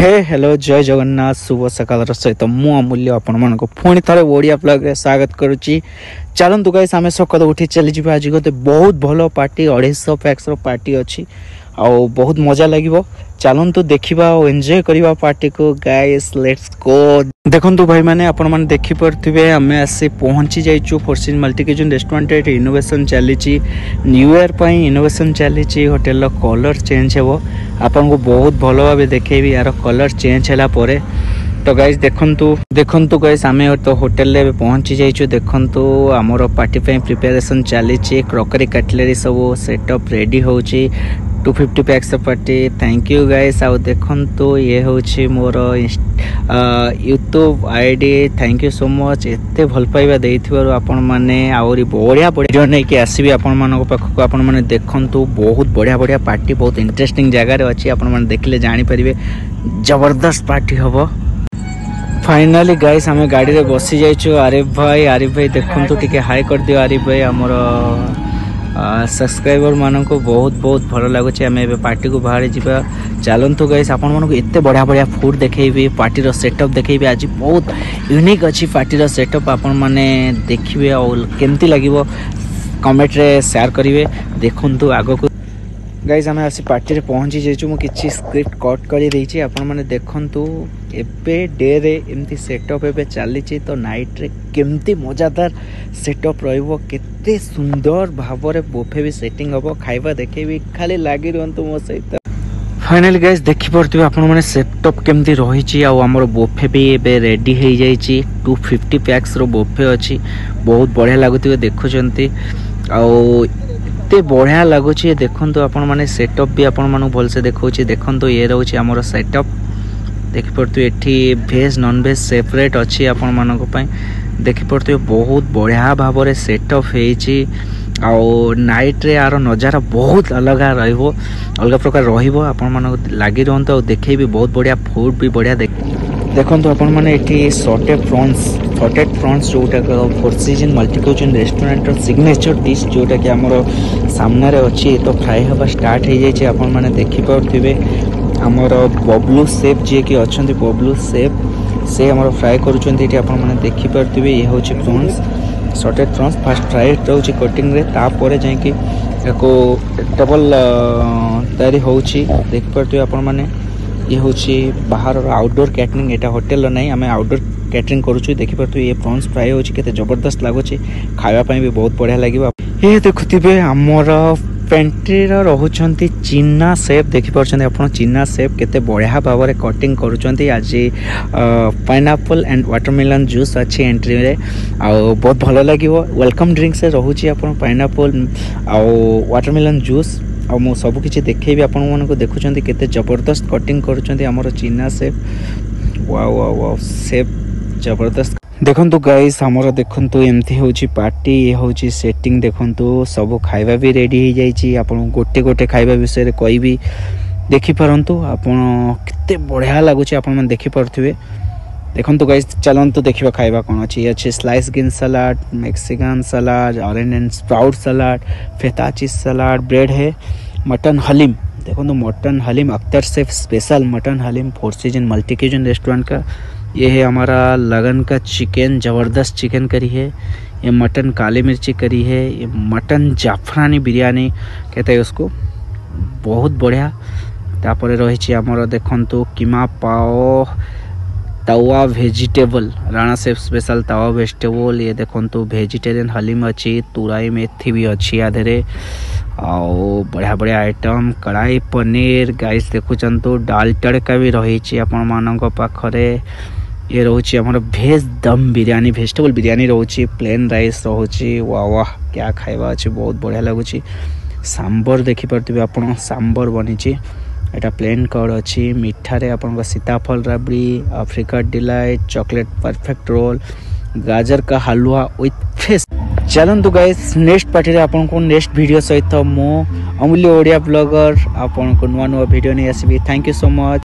Hello जय जगन्नाथ शुभ सकाल सहित मु अमूल्य आपण मान पुणी थे ओडिया ब्लॉग रे स्वागत करुच्ची। चलतु गाइस आम सकाल उठी चली आज गोटे बहुत भल पार्टी 250 पैक्स पार्टी अच्छी आउ बहुत मजा लगे। चलतु देखा और एंजॉय करवा पार्टी को गाइस लेट्स गो। देखु भाई मैंने आपण मैंने देखी पारे आम आसी पहुँची जाइचु फोर्सिन मल्टी किचन रेस्टोरेंट। इनोवेशन चली न्यू इयर पर इनोवेशन चली होटेल कलर चेंज हे आपन को बहुत भल भाव देखेबी यार कलर चेंज है परे। तो गाइस देखंतु गाइस आम तो होटेल रे पहुँची जाइचु। देखंतु आमर पार्टी पे प्रिपरेशन चली क्रॉकरी कटलरी सब सेटअप रेडी होची 250 packs party. Thank you guys. आउ देखंतु ये होची मोर YouTube ID. Thank you so much एते भल पाइबा देइथिबारु आपण माने आउरी बढ़िया वीडियो नै कि आसीबी आपण मानको पाखको। आपण माने देखंतु बहुत बढ़िया पार्टी बहुत इंटरेस्टिंग जगह रे अछि। आपण माने देखले जानि परिबे जबरदस्त पार्टी हबो। फाइनली गाइस आम गाड़ी रे बसी जाइछु। आरिफ भाई देखंतु टिके हाई कर दियो। आरिफ भाई हमर सब्सक्राइबर मान को बहुत भल लगुच। आम ए पार्टी को बाहर जा चलतु गाइस आपण मानक एते बढ़िया फूड देखेबी पार्टी सेटअप देखेबी। आज बहुत यूनिक अच्छी पार्टी सेटअप आपण माने देखिबे और केमती लागिवो कमेंट रे शेयर करिवे। देखंतु आगो को गाइस आम आसी पार्टी रे पहुँची जाइछु। मु किछि स्क्रिप्ट कट करि देइछि आपण माने देखंतु एबे डे रे एमती सेटअप एबे चलीछि तो नाइट रे केमती मजादार सेटअप रहिबो केते सुंदर भाव रे बुफे भी सेटिंग हबो खाइबा देखेबी खाली लागी रहंतु मो सहित। फाइनली गाइस देखि परथिबे आपण माने सेटअप केमती रहिछि आ हमर बुफे भी एबे रेडी हे जाइछि। 250 पैक्स रो बुफे अछि बहुत बढ़िया लागुतिबे देखुचंती आ एते बढ़िया लगुच। देखो आपण माने सेटअप भी आपण मानु भल से देखौछि। देखो ये रहउछि हमर सेटअप देखि परतु एठी वेज नॉन वेज सेपरेट अछि आपण मानको पय देखि परतु बहुत बढ़िया भाव रे सेटअप हेछि आ नाइट रे यार नजारा बहुत अलग रहइबो अलग प्रकार रहिबो। आपण मानको लागि रहंतो देखै भी बहुत बढ़िया फूड भी बढ़िया देखंतु आपण माने एठी सॉटेड प्रॉन्स जोटा four season multi kitchen restaurant signature dish जोटा कि हमर सामने रे अछि तो फ्राई हबा स्टार्ट हे जाय छै। आपण माने देखि पाउथिबे हमर बबलू शेफ जे कि अछंती बबलू शेफ से हमर फ्राई करूछंती। एठी आपण माने देखि पाउथिबे ये होछि prawns sorted prawns first fry रहउछि कटिंग रे तापर जाय कि एको डबल तयारी होछि। देखि पाउथिबे आपण माने ये होछि बाहर आउटडोर कैटरिंग एटा होटल नै आमे आउटडोर कैटरिंग करूछु। देखि परतु ये प्रॉन्स फ्राई होछि केते जबरदस्त लागुछि खाଇବା ପାଇଁ भी बहुत बढ़िया लागिबा। ये देखुथिबे हमर पेंट्री रहुछंती चिन्ना शेफ देखि परछंती आपण चिन्ना शेफ केते बढ़िया भाव रे कटिंग करूछंती। आज पाइनएप्पल एंड वाटरमेलन जूस अछि एंट्री रे आ बहुत भलो लागिवो। वेलकम ड्रिंक से रहुछि आपण पाइनएप्पल आ वाटरमेलन जूस आ मु सब किछि देखेबी आपण मन को देखुछंती केते जबरदस्त कटिंग करूछंती हमर चिन्ना chef. Wow wow wow chef जबरदस्त। देखंतु गाइस हमर देखंतु एमथि होची पार्टी ये होची सेटिंग देखंतु सब खाइबा भी रेडी हे जाइछि। आपण गोटे खाइबा विषय रे कहबी देखि परंतु आपण केते बढ़िया लागुछि आपण मन देखि परथिबे। देखंतु गाइस चलंतु देखिबा खाइबा कोन अछि। अछि slice green salad Mexican salad orange and sprout salad feta cheese salad bread है मटन हलीम। देखंतु mutton haleem Akhtar chef special mutton haleem four season multi kitchen restaurant का। ये है हमारा लगन का चिकन जबरदस्त चिकन करी है। ये मटन काली मिर्ची करी है। ये मटन जाफरानी बिरयानी कहते हैं उसको बहुत बढ़िया। तापर रही आमर देखंतु कीमा पाओ तवा वेजिटेबल राणा शेफ स्पेशल तवा वेजिटेबल। ये देखंतु वेजिटेरियन हलीम अच्छी तुराई मेथी भी अच्छी आधे आओ बढ़िया आइटम कढ़ाई पनीर गाइस देखुचंतु डाल तड़का भी रही आपण मानक पाखरे। ये रोची हमर भेज दम बिरयानी वेजिटेबल बिरयानी रोची प्लेन राइस रोची वाह वाह क्या खाइबा अछि बहुत बढ़िया लागुची। सांबर देखि परथिबे आपण सांबर बनिची एटा प्लेन कड अछि मिठा रे आपण को सीताफल राबड़ी Africa delight chocolate perfect roll गाजर का हलवा विथ फिश। चलंतु गाइस नेक्स्ट पार्टी रे आपण को नेक्स्ट वीडियो सहित मो अमूल्य ओडिया ब्लॉगर आपण को नुवा वीडियो नै आसीबी। Thank you so much.